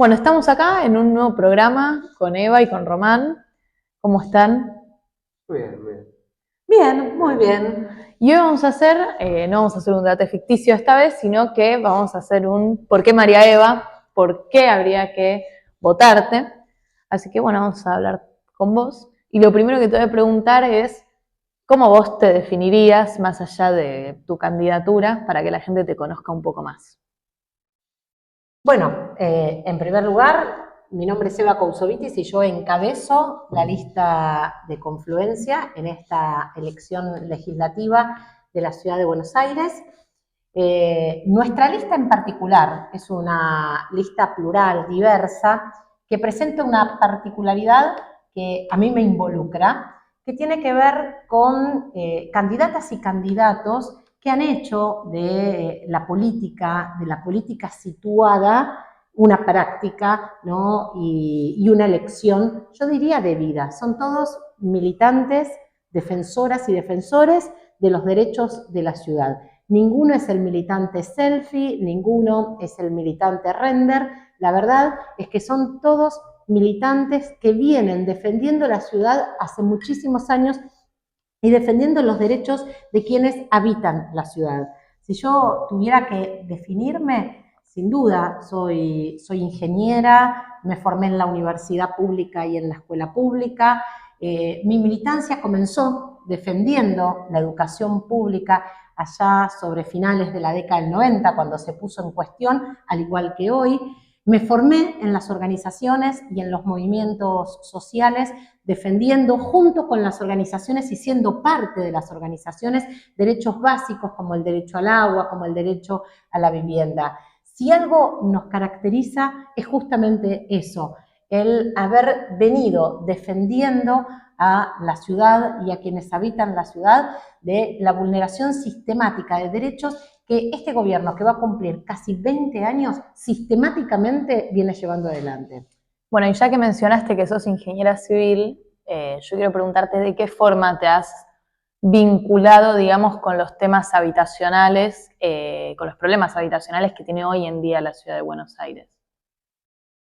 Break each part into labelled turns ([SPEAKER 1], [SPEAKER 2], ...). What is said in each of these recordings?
[SPEAKER 1] Bueno, estamos acá en un nuevo programa con Eva y con Román. ¿Cómo están?
[SPEAKER 2] Muy bien, muy bien.
[SPEAKER 3] Bien, muy bien.
[SPEAKER 1] Y hoy vamos a hacer, no vamos a hacer un debate ficticio esta vez, sino que vamos a hacer un ¿por qué María Eva? ¿Por qué habría que votarte? Así que bueno, vamos a hablar con vos. Y lo primero que te voy a preguntar es, ¿cómo vos te definirías más allá de tu candidatura para que la gente te conozca un poco más?
[SPEAKER 3] Bueno, en primer lugar, mi nombre es Eva Cousovitis y yo encabezo la lista de confluencia en esta elección legislativa de la Ciudad de Buenos Aires. Nuestra lista en particular es una lista plural, diversa, que presenta una particularidad que a mí me involucra, que tiene que ver con candidatas y candidatos que han hecho de la política situada, una práctica, ¿no? y una elección, yo diría, de vida. Son todos militantes, defensoras y defensores de los derechos de la ciudad. Ninguno es el militante selfie, ninguno es el militante render. La verdad es que son todos militantes que vienen defendiendo la ciudad hace muchísimos años y defendiendo los derechos de quienes habitan la ciudad. Si yo tuviera que definirme, sin duda, soy ingeniera, me formé en la universidad pública y en la escuela pública. Mi militancia comenzó defendiendo la educación pública allá sobre finales de la década del 90, cuando se puso en cuestión, al igual que hoy. Me formé en las organizaciones y en los movimientos sociales, defendiendo junto con las organizaciones y siendo parte de las organizaciones derechos básicos como el derecho al agua, como el derecho a la vivienda. Si algo nos caracteriza es justamente eso, el haber venido defendiendo a la ciudad y a quienes habitan la ciudad de la vulneración sistemática de derechos que este gobierno, que va a cumplir casi 20 años, sistemáticamente viene llevando adelante.
[SPEAKER 1] Bueno, y ya que mencionaste que sos ingeniera civil, yo quiero preguntarte de qué forma te has vinculado, digamos, con los temas habitacionales, con los problemas habitacionales que tiene hoy en día la ciudad de Buenos Aires.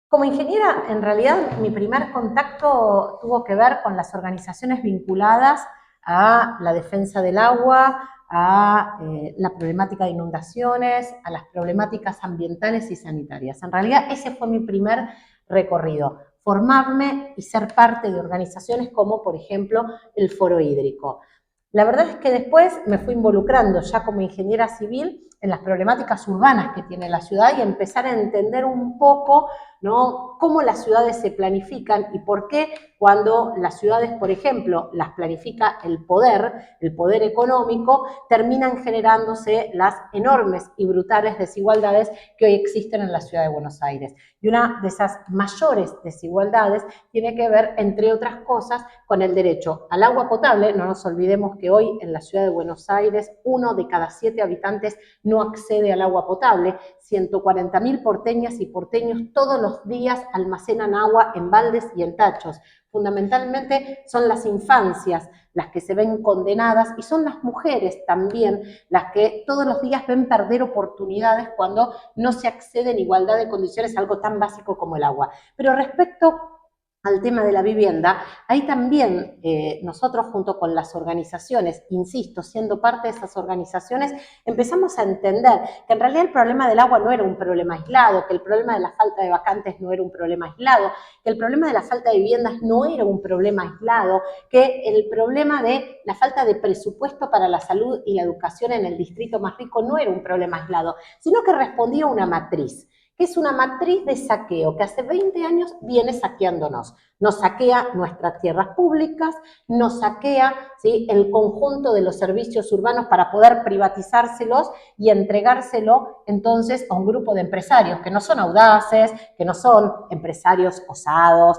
[SPEAKER 3] Como ingeniera, en realidad, mi primer contacto tuvo que ver con las organizaciones vinculadas a la defensa del agua, a la problemática de inundaciones, a las problemáticas ambientales y sanitarias. En realidad, ese fue mi primer recorrido, formarme y ser parte de organizaciones como, por ejemplo, el Foro Hídrico. La verdad es que después me fui involucrando ya como ingeniera civil en las problemáticas urbanas que tiene la ciudad y empezar a entender un poco, ¿no?, cómo las ciudades se planifican y por qué cuando las ciudades, por ejemplo, las planifica el poder económico, terminan generándose las enormes y brutales desigualdades que hoy existen en la ciudad de Buenos Aires. Y una de esas mayores desigualdades tiene que ver, entre otras cosas, con el derecho al agua potable. No nos olvidemos que hoy en la ciudad de Buenos Aires 1 de cada 7 habitantes no accede al agua potable. 140.000 porteñas y porteños todos los días almacenan agua en baldes y en tachos. Fundamentalmente son las infancias las que se ven condenadas y son las mujeres también las que todos los días ven perder oportunidades cuando no se accede en igualdad de condiciones a algo tan básico como el agua. Pero respecto al tema de la vivienda, ahí también nosotros junto con las organizaciones, insisto, siendo parte de esas organizaciones, empezamos a entender que en realidad el problema del agua no era un problema aislado, que el problema de la falta de vacantes no era un problema aislado, que el problema de la falta de viviendas no era un problema aislado, que el problema de la falta de presupuesto para la salud y la educación en el distrito más rico no era un problema aislado, sino que respondía a una matriz, que es una matriz de saqueo que hace 20 años viene saqueándonos. Nos saquea nuestras tierras públicas, nos saquea, ¿sí?, el conjunto de los servicios urbanos para poder privatizárselos y entregárselo entonces a un grupo de empresarios que no son audaces, que no son empresarios osados,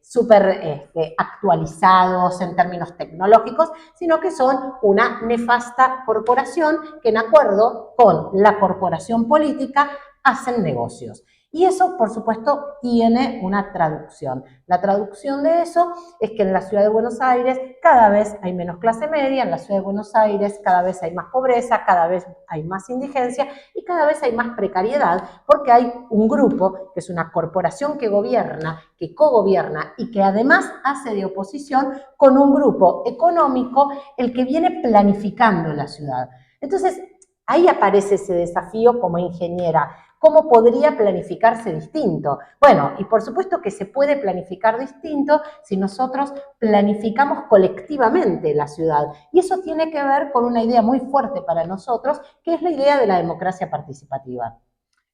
[SPEAKER 3] súper actualizados en términos tecnológicos, sino que son una nefasta corporación que en acuerdo con la corporación política hacen negocios. Y eso, por supuesto, tiene una traducción. La traducción de eso es que en la ciudad de Buenos Aires cada vez hay menos clase media, en la ciudad de Buenos Aires cada vez hay más pobreza, cada vez hay más indigencia y cada vez hay más precariedad, porque hay un grupo, que es una corporación que gobierna, que cogobierna y que además hace de oposición con un grupo económico el que viene planificando la ciudad. Entonces, ahí aparece ese desafío como ingeniera. ¿Cómo podría planificarse distinto? Bueno, y por supuesto que se puede planificar distinto si nosotros planificamos colectivamente la ciudad. Y eso tiene que ver con una idea muy fuerte para nosotros, que es la idea de la democracia participativa.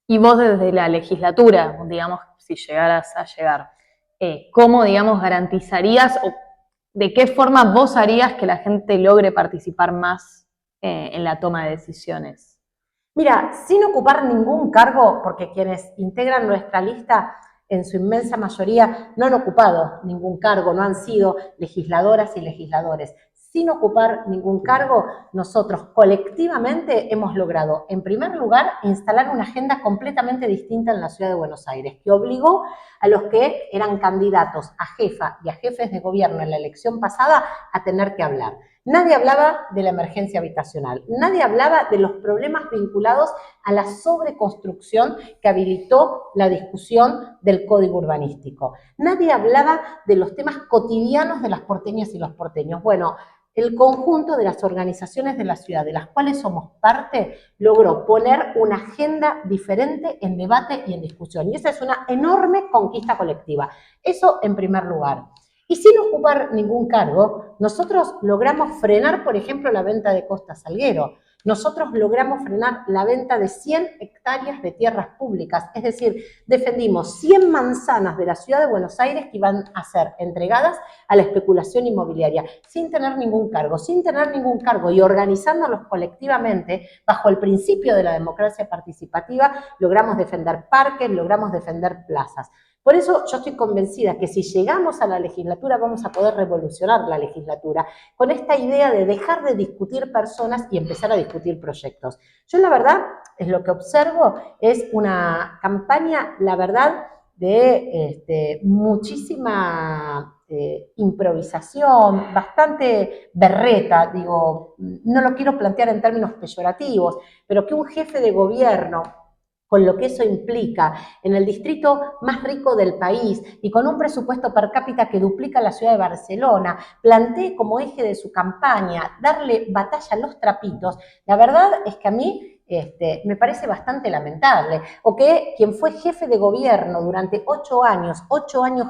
[SPEAKER 1] Y vos desde la legislatura, digamos, si llegaras a llegar, ¿cómo, digamos, garantizarías o de qué forma vos harías que la gente logre participar más en la toma de decisiones?
[SPEAKER 3] Mira, sin ocupar ningún cargo, porque quienes integran nuestra lista en su inmensa mayoría no han ocupado ningún cargo, no han sido legisladoras y legisladores. Sin ocupar ningún cargo, nosotros colectivamente hemos logrado, en primer lugar, instalar una agenda completamente distinta en la ciudad de Buenos Aires, que obligó a los que eran candidatos a jefa y a jefes de gobierno en la elección pasada a tener que hablar. Nadie hablaba de la emergencia habitacional, nadie hablaba de los problemas vinculados a la sobreconstrucción que habilitó la discusión del código urbanístico. Nadie hablaba de los temas cotidianos de las porteñas y los porteños. Bueno, el conjunto de las organizaciones de la ciudad, de las cuales somos parte, logró poner una agenda diferente en debate y en discusión. Y esa es una enorme conquista colectiva. Eso en primer lugar. Y sin ocupar ningún cargo, nosotros logramos frenar, por ejemplo, la venta de Costa Salguero. Nosotros logramos frenar la venta de 100 hectáreas de tierras públicas, es decir, defendimos 100 manzanas de la ciudad de Buenos Aires que iban a ser entregadas a la especulación inmobiliaria, sin tener ningún cargo y organizándolos colectivamente bajo el principio de la democracia participativa, logramos defender parques, logramos defender plazas. Por eso yo estoy convencida que si llegamos a la legislatura vamos a poder revolucionar la legislatura con esta idea de dejar de discutir personas y empezar a discutir proyectos. Yo la verdad, es lo que observo, es una campaña, la verdad, de muchísima improvisación, bastante berreta, digo, no lo quiero plantear en términos peyorativos, pero que un jefe de gobierno, con lo que eso implica, en el distrito más rico del país y con un presupuesto per cápita que duplica la ciudad de Barcelona, plantee como eje de su campaña darle batalla a los trapitos, la verdad es que a mí me parece bastante lamentable. O que quien fue jefe de gobierno durante 8 años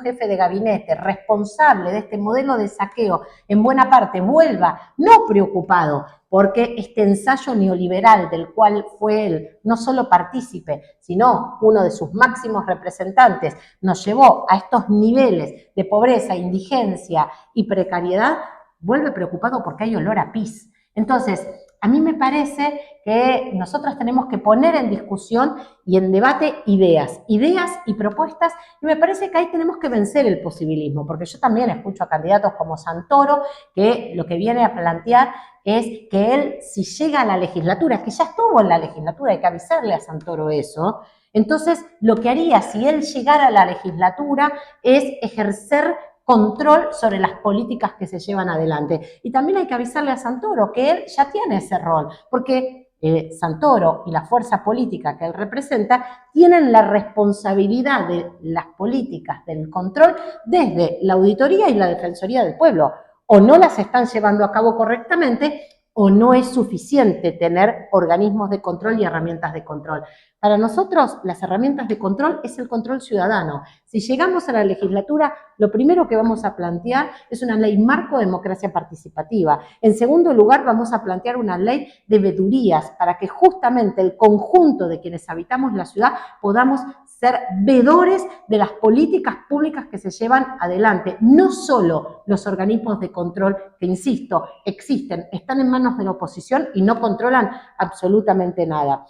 [SPEAKER 3] jefe de gabinete, responsable de este modelo de saqueo, en buena parte vuelva no preocupado, porque este ensayo neoliberal del cual fue él no solo partícipe, sino uno de sus máximos representantes, nos llevó a estos niveles de pobreza, indigencia y precariedad, vuelve preocupado porque hay olor a pis. Entonces, a mí me parece que nosotros tenemos que poner en discusión y en debate ideas y propuestas, y me parece que ahí tenemos que vencer el posibilismo, porque yo también escucho a candidatos como Santoro, que lo que viene a plantear es que él, si llega a la legislatura, que ya estuvo en la legislatura, hay que avisarle a Santoro eso, entonces lo que haría si él llegara a la legislatura es ejercer control sobre las políticas que se llevan adelante. Y también hay que avisarle a Santoro que él ya tiene ese rol, porque Santoro y la fuerza política que él representa tienen la responsabilidad de las políticas del control desde la auditoría y la defensoría del pueblo. O no las están llevando a cabo correctamente o no es suficiente tener organismos de control y herramientas de control. Para nosotros, las herramientas de control es el control ciudadano. Si llegamos a la legislatura, lo primero que vamos a plantear es una ley marco de democracia participativa. En segundo lugar, vamos a plantear una ley de vedurías para que justamente el conjunto de quienes habitamos la ciudad podamos ser vedores de las políticas públicas que se llevan adelante. No solo los organismos de control que, insisto, existen, están en manos de la oposición y no controlan absolutamente nada.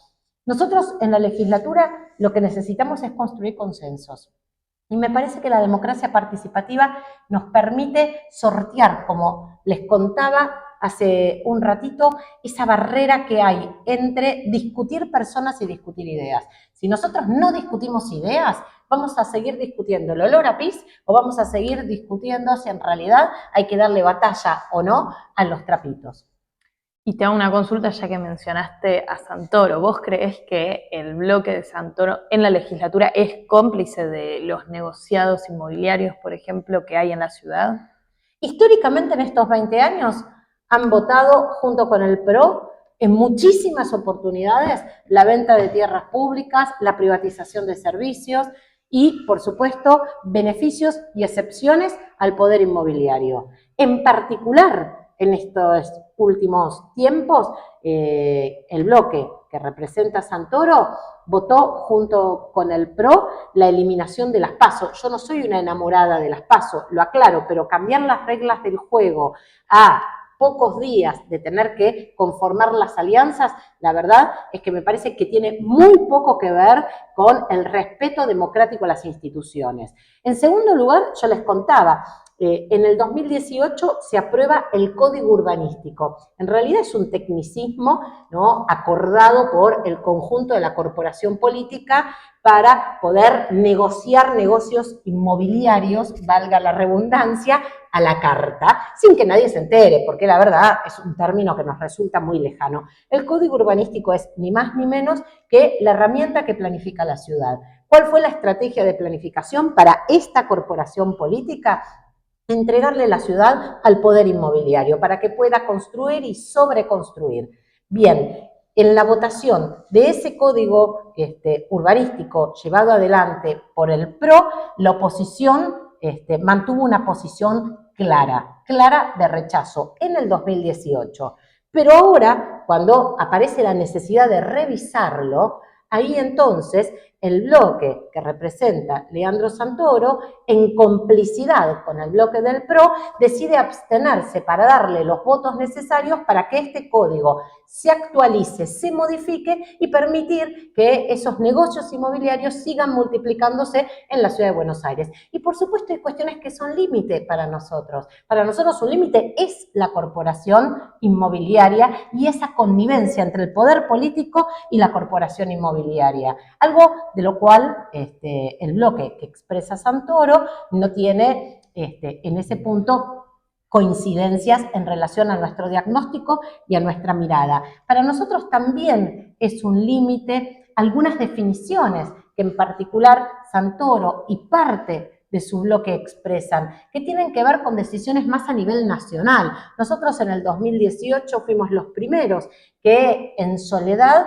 [SPEAKER 3] Nosotros en la legislatura lo que necesitamos es construir consensos. Y me parece que la democracia participativa nos permite sortear, como les contaba, hace un ratito esa barrera que hay entre discutir personas y discutir ideas. Si nosotros no discutimos ideas, vamos a seguir discutiendo el olor a pis o vamos a seguir discutiendo si en realidad hay que darle batalla o no a los trapitos.
[SPEAKER 1] Y te hago una consulta ya que mencionaste a Santoro. ¿Vos creés que el bloque de Santoro en la legislatura es cómplice de los negociados inmobiliarios, por ejemplo, que hay en la ciudad?
[SPEAKER 3] Históricamente en estos 20 años han votado junto con el PRO en muchísimas oportunidades la venta de tierras públicas, la privatización de servicios y, por supuesto, beneficios y excepciones al poder inmobiliario. En particular, en estos últimos tiempos, el bloque que representa a Santoro votó junto con el PRO la eliminación de las PASO. Yo no soy una enamorada de las PASO, lo aclaro, pero cambiar las reglas del juego a pocos días de tener que conformar las alianzas, la verdad es que me parece que tiene muy poco que ver con el respeto democrático a las instituciones. En segundo lugar, yo les contaba, en el 2018 se aprueba el Código Urbanístico. En realidad es un tecnicismo, ¿no?, acordado por el conjunto de la corporación política para poder negociar negocios inmobiliarios, valga la redundancia, a la carta, sin que nadie se entere, porque la verdad es un término que nos resulta muy lejano. El Código Urbanístico es ni más ni menos que la herramienta que planifica la ciudad. ¿Cuál fue la estrategia de planificación para esta corporación política? Entregarle la ciudad al poder inmobiliario para que pueda construir y sobreconstruir. Bien, en la votación de ese código urbanístico llevado adelante por el PRO, la oposición mantuvo una posición clara de rechazo en el 2018. Pero ahora, cuando aparece la necesidad de revisarlo, ahí entonces el bloque que representa Leandro Santoro, en complicidad con el bloque del PRO, decide abstenerse para darle los votos necesarios para que este código se actualice, se modifique y permitir que esos negocios inmobiliarios sigan multiplicándose en la ciudad de Buenos Aires. Y por supuesto hay cuestiones que son límite para nosotros. Para nosotros un límite es la corporación inmobiliaria y esa connivencia entre el poder político y la corporación inmobiliaria. Algo de lo cual el bloque que expresa Santoro no tiene en ese punto coincidencias en relación a nuestro diagnóstico y a nuestra mirada. Para nosotros también es un límite algunas definiciones que en particular Santoro y parte de su bloque expresan, que tienen que ver con decisiones más a nivel nacional. Nosotros en el 2018 fuimos los primeros que en soledad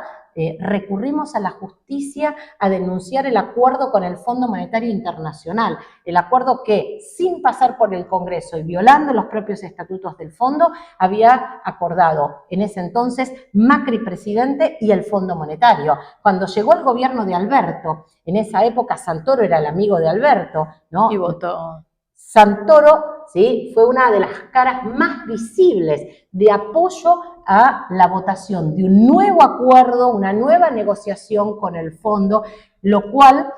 [SPEAKER 3] recurrimos a la justicia a denunciar el acuerdo con el Fondo Monetario Internacional, el acuerdo que, sin pasar por el Congreso y violando los propios estatutos del fondo, había acordado en ese entonces Macri presidente y el Fondo Monetario. Cuando llegó el gobierno de Alberto, en esa época Santoro era el amigo de Alberto, ¿no?
[SPEAKER 1] Y votó.
[SPEAKER 3] Santoro, ¿sí?, fue una de las caras más visibles de apoyo a la votación de un nuevo acuerdo, una nueva negociación con el fondo, lo cual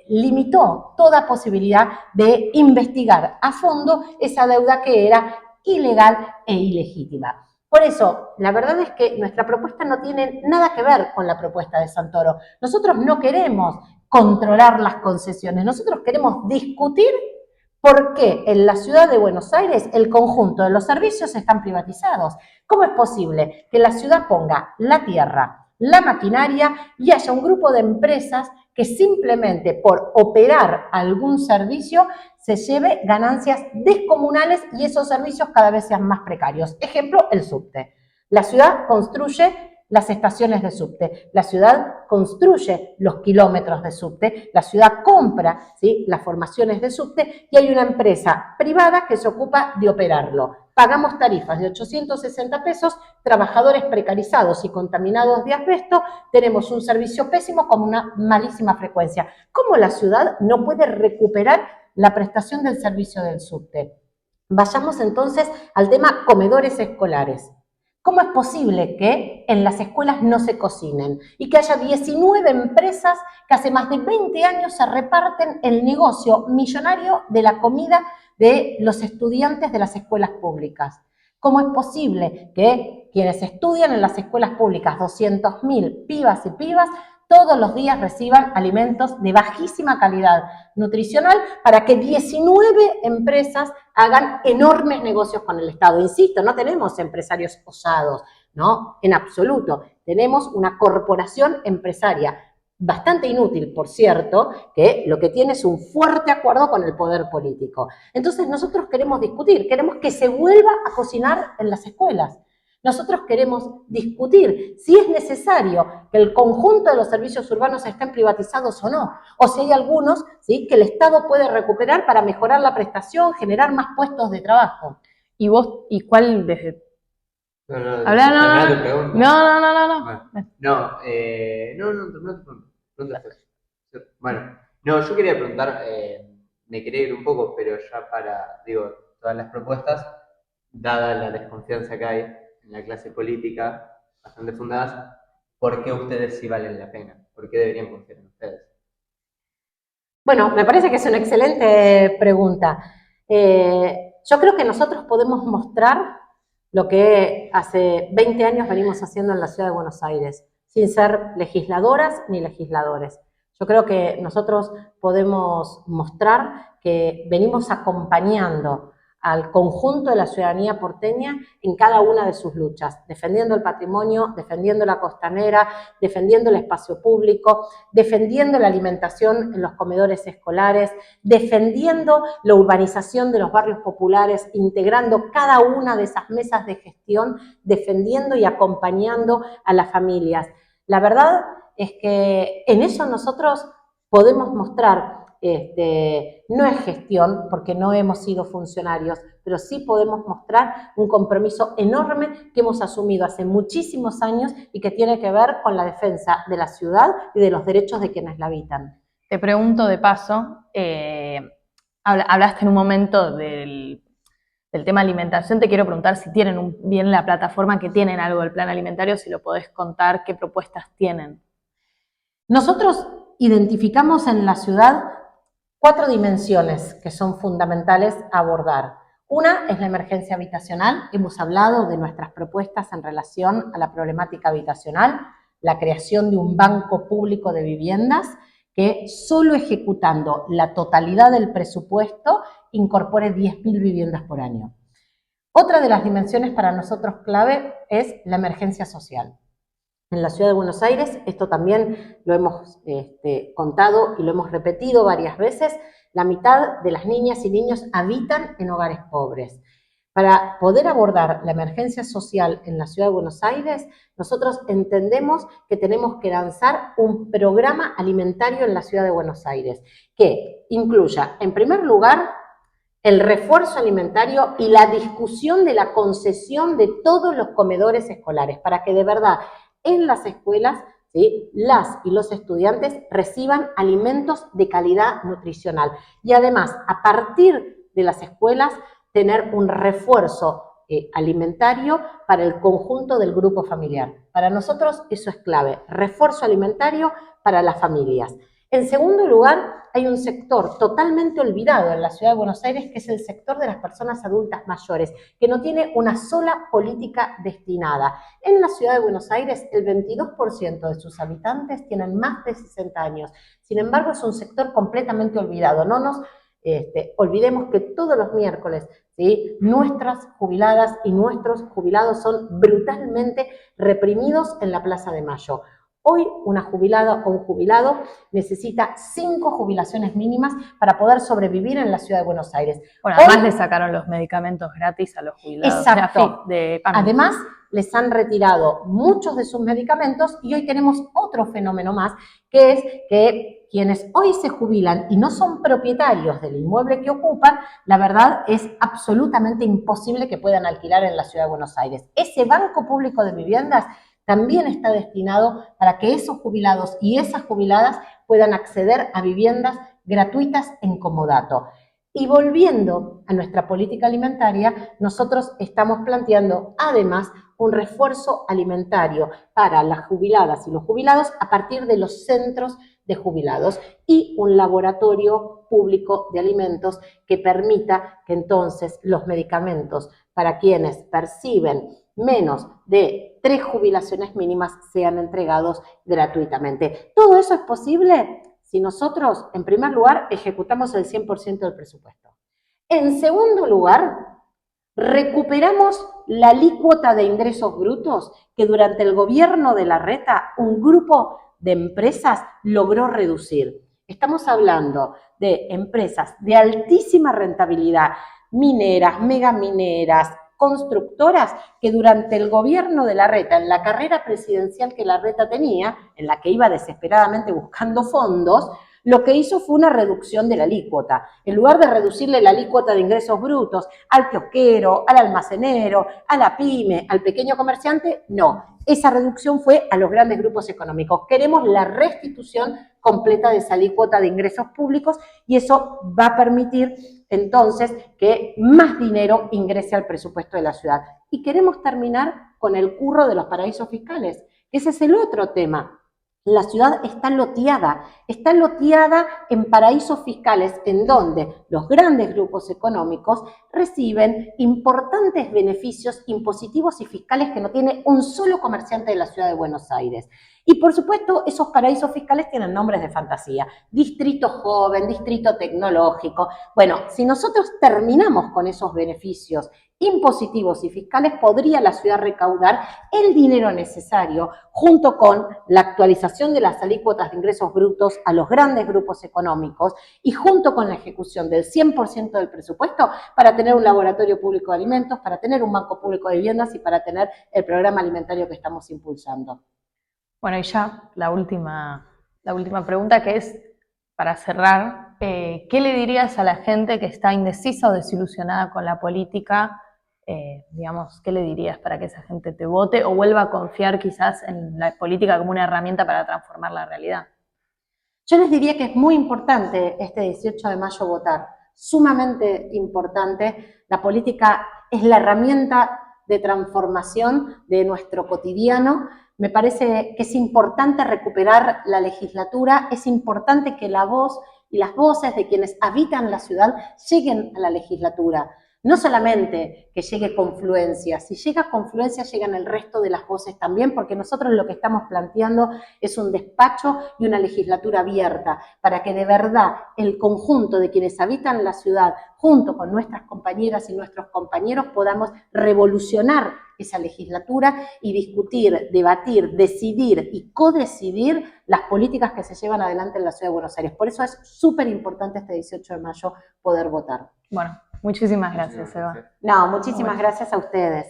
[SPEAKER 3] limitó toda posibilidad de investigar a fondo esa deuda que era ilegal e ilegítima. Por eso, la verdad es que nuestra propuesta no tiene nada que ver con la propuesta de Santoro. Nosotros no queremos controlar las concesiones, nosotros queremos discutir por qué en la ciudad de Buenos Aires el conjunto de los servicios están privatizados. ¿Cómo es posible que la ciudad ponga la tierra, la maquinaria y haya un grupo de empresas que simplemente por operar algún servicio se lleve ganancias descomunales y esos servicios cada vez sean más precarios? Ejemplo, el subte. La ciudad construye las estaciones de subte, la ciudad construye los kilómetros de subte, la ciudad compra, ¿sí?, las formaciones de subte y hay una empresa privada que se ocupa de operarlo. Pagamos tarifas de 860 pesos, trabajadores precarizados y contaminados de asbesto, tenemos un servicio pésimo con una malísima frecuencia. ¿Cómo la ciudad no puede recuperar la prestación del servicio del subte? Vayamos entonces al tema comedores escolares. ¿Cómo es posible que en las escuelas no se cocinen y que haya 19 empresas que hace más de 20 años se reparten el negocio millonario de la comida de los estudiantes de las escuelas públicas? ¿Cómo es posible que quienes estudian en las escuelas públicas, 200.000 pibas y pibas, todos los días reciban alimentos de bajísima calidad nutricional para que 19 empresas hagan enormes negocios con el Estado? Insisto, no tenemos empresarios osados, ¿no? En absoluto. Tenemos una corporación empresaria bastante inútil, por cierto, que lo que tiene es un fuerte acuerdo con el poder político. Entonces nosotros queremos discutir, queremos que se vuelva a cocinar en las escuelas. Nosotros queremos discutir si es necesario que el conjunto de los servicios urbanos estén privatizados o no, o si hay algunos, ¿sí?, que el Estado puede recuperar para mejorar la prestación, generar más puestos de trabajo.
[SPEAKER 1] ¿Y vos, y cuál desde...
[SPEAKER 2] No,
[SPEAKER 1] Habla,
[SPEAKER 2] termina tu pregunta.
[SPEAKER 1] No.
[SPEAKER 2] Termina tu pregunta. Bueno, no, yo quería preguntar, me quería ir un poco, pero ya para, todas las propuestas, dada la desconfianza que hay en la clase política, bastante fundadas, ¿por qué ustedes sí valen la pena? ¿Por qué deberían confiar en ustedes?
[SPEAKER 3] Bueno, me parece que es una excelente pregunta. Yo creo que nosotros podemos mostrar lo que hace 20 años venimos haciendo en la Ciudad de Buenos Aires, sin ser legisladoras ni legisladores. Yo creo que nosotros podemos mostrar que venimos acompañando al conjunto de la ciudadanía porteña en cada una de sus luchas, defendiendo el patrimonio, defendiendo la costanera, defendiendo el espacio público, defendiendo la alimentación en los comedores escolares, defendiendo la urbanización de los barrios populares, integrando cada una de esas mesas de gestión, defendiendo y acompañando a las familias. La verdad es que en eso nosotros podemos mostrar, no es gestión, porque no hemos sido funcionarios, pero sí podemos mostrar un compromiso enorme que hemos asumido hace muchísimos años y que tiene que ver con la defensa de la ciudad y de los derechos de quienes la habitan.
[SPEAKER 1] Te pregunto de paso, hablaste en un momento del tema alimentación, te quiero preguntar si tienen bien la plataforma, que tienen algo del plan alimentario, si lo podés contar, qué propuestas tienen.
[SPEAKER 3] Nosotros identificamos en la ciudad 4 dimensiones que son fundamentales a abordar. Una es la emergencia habitacional. Hemos hablado de nuestras propuestas en relación a la problemática habitacional, la creación de un banco público de viviendas que solo ejecutando la totalidad del presupuesto incorpore 10.000 viviendas por año. Otra de las dimensiones para nosotros clave es la emergencia social. En la Ciudad de Buenos Aires, esto también lo hemos contado y lo hemos repetido varias veces, la mitad de las niñas y niños habitan en hogares pobres. Para poder abordar la emergencia social en la Ciudad de Buenos Aires, nosotros entendemos que tenemos que lanzar un programa alimentario en la Ciudad de Buenos Aires, que incluya, en primer lugar, el refuerzo alimentario y la discusión de la concesión de todos los comedores escolares, para que de verdad en las escuelas, ¿sí?, las y los estudiantes reciban alimentos de calidad nutricional. Y además, a partir de las escuelas, tener un refuerzo alimentario para el conjunto del grupo familiar. Para nosotros eso es clave, refuerzo alimentario para las familias. En segundo lugar, hay un sector totalmente olvidado en la Ciudad de Buenos Aires, que es el sector de las personas adultas mayores, que no tiene una sola política destinada. En la Ciudad de Buenos Aires, el 22% de sus habitantes tienen más de 60 años. Sin embargo, es un sector completamente olvidado. No nos olvidemos que todos los miércoles, ¿sí?, nuestras jubiladas y nuestros jubilados son brutalmente reprimidos en la Plaza de Mayo. Hoy una jubilada o un jubilado necesita 5 jubilaciones mínimas para poder sobrevivir en la Ciudad de Buenos Aires.
[SPEAKER 1] Bueno, además le sacaron los medicamentos gratis a los jubilados.
[SPEAKER 3] Exacto. Además, les han retirado muchos de sus medicamentos y hoy tenemos otro fenómeno más, que es que quienes hoy se jubilan y no son propietarios del inmueble que ocupan, la verdad es absolutamente imposible que puedan alquilar en la Ciudad de Buenos Aires. Ese banco público de viviendas también está destinado para que esos jubilados y esas jubiladas puedan acceder a viviendas gratuitas en comodato. Y volviendo a nuestra política alimentaria, nosotros estamos planteando además un refuerzo alimentario para las jubiladas y los jubilados a partir de los centros de jubilados y un laboratorio público de alimentos que permita que entonces los medicamentos para quienes perciben menos de 3 jubilaciones mínimas sean entregados gratuitamente. ¿Todo eso es posible? Si nosotros, en primer lugar, ejecutamos el 100% del presupuesto. En segundo lugar, recuperamos la alícuota de ingresos brutos que durante el gobierno de Larreta un grupo de empresas logró reducir. Estamos hablando de empresas de altísima rentabilidad, mineras, megamineras, constructoras, que durante el gobierno de Larreta, en la carrera presidencial que Larreta tenía, en la que iba desesperadamente buscando fondos, lo que hizo fue una reducción de la alícuota. En lugar de reducirle la alícuota de ingresos brutos al kiosquero, al almacenero, a la pyme, al pequeño comerciante, no. Esa reducción fue a los grandes grupos económicos. Queremos la restitución completa de esa alícuota de ingresos públicos y eso va a permitir entonces que más dinero ingrese al presupuesto de la ciudad. Y queremos terminar con el curro de los paraísos fiscales. Ese es el otro tema. La ciudad está loteada en paraísos fiscales en donde los grandes grupos económicos reciben importantes beneficios impositivos y fiscales que no tiene un solo comerciante de la ciudad de Buenos Aires. Y por supuesto, esos paraísos fiscales tienen nombres de fantasía. Distrito joven, distrito tecnológico. Bueno, si nosotros terminamos con esos beneficios impositivos y fiscales, podría la ciudad recaudar el dinero necesario junto con la actualización de las alícuotas de ingresos brutos a los grandes grupos económicos y junto con la ejecución del 100% del presupuesto para tener un laboratorio público de alimentos, para tener un banco público de viviendas y para tener el programa alimentario que estamos impulsando.
[SPEAKER 1] Bueno, y ya la última pregunta, que es para cerrar, ¿qué le dirías a la gente que está indecisa o desilusionada con la política? Digamos, ¿qué le dirías para que esa gente te vote o vuelva a confiar quizás en la política como una herramienta para transformar la realidad?
[SPEAKER 3] Yo les diría que es muy importante este 18 de mayo votar, sumamente importante. La política es la herramienta de transformación de nuestro cotidiano. Me parece que es importante recuperar la legislatura, es importante que la voz y las voces de quienes habitan la ciudad lleguen a la legislatura. No solamente que llegue Confluencia, si llega Confluencia llegan el resto de las voces también, porque nosotros lo que estamos planteando es un despacho y una legislatura abierta, para que de verdad el conjunto de quienes habitan la ciudad, junto con nuestras compañeras y nuestros compañeros, podamos revolucionar esa legislatura y discutir, debatir, decidir y codecidir las políticas que se llevan adelante en la ciudad de Buenos Aires. Por eso es súper importante este 18 de mayo poder votar.
[SPEAKER 1] Bueno, muchísimas gracias, Eva.
[SPEAKER 3] No, muchísimas gracias a ustedes.